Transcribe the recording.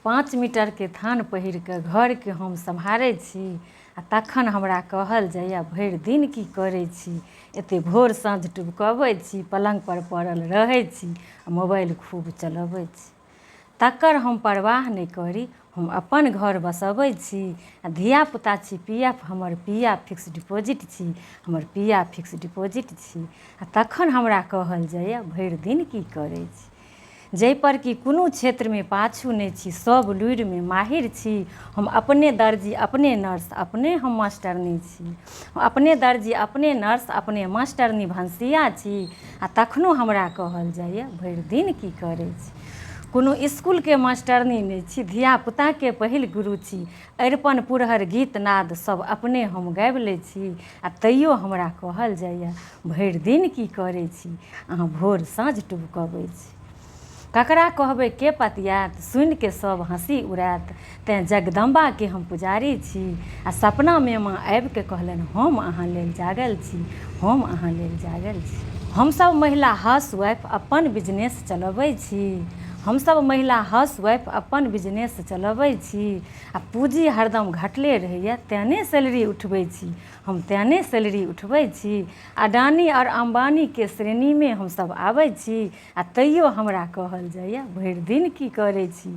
5 metre के थान पहिर के घर के हम सम्हारै छी आ तखन हमरा कहल जाइए भरि दिन की करै छी। एते भोर साँझ टुबकबै छी, पलङ्ग पर पड़ल रहै छी आ मोबाइल खूब चलबै छी। तकर हम परवाह नहि करी, हम अपन घर बसबै छी आ धियापुता छी पीएफ, हमर पिया फिक्स डिपॉजिट छी, हमर पिया फिक्स डिपॉजिट छी। आ तखन हमरा कहल जाइए भरि दिन की करै छी। जाहिपर कि कोनो क्षेत्रमे पाछू नहि छी, सब लुरिमे माहिर छी। हम अपने दर्जी, अपने नर्स, अपने हम मास्टरनी छी। अपने दर्जी, अपने नर्स, अपने मास्टरनी भनसिया छी आ तखनो हमरा कहल जाइए भरि दिन की करै छी। कोनो इसकुलके मास्टरनी नहि छी, धियापुताके पहिल गुरु छी। अरिपन पुरहर गीत नाद सब अपने हम गाबि लै छी आ तैयो हमरा कहल जाइए भरि दिन की करै छी, अहाँ भोर साँझ टुबकबै छी। ककरा कहबै के पतियात, सुनिके सब हँसी उड़ाएत। तेँ जगदम्बाके हम पुजारी छी आ सपनामे माँ आबिके कहलनि हम अहाँ लेल जागल छी, हम अहाँ लेल जागल छी। हमसब महिला हाउसवाइफ अपन बिजनेस चलबै छी। हमसब महिला हाउसवाइफ अपन बिजनेस चलबै छी आ पूँजी हरदम घटले रहैए, तेँ नहि सैलरी उठबै छी। हम तेँ नहि सैलरी उठबै छी। अडानी आओर अम्बानीके श्रेणीमे हमसब आबै छी आ तैयो हमरा कहल जाइए भरि दिन की करै छी।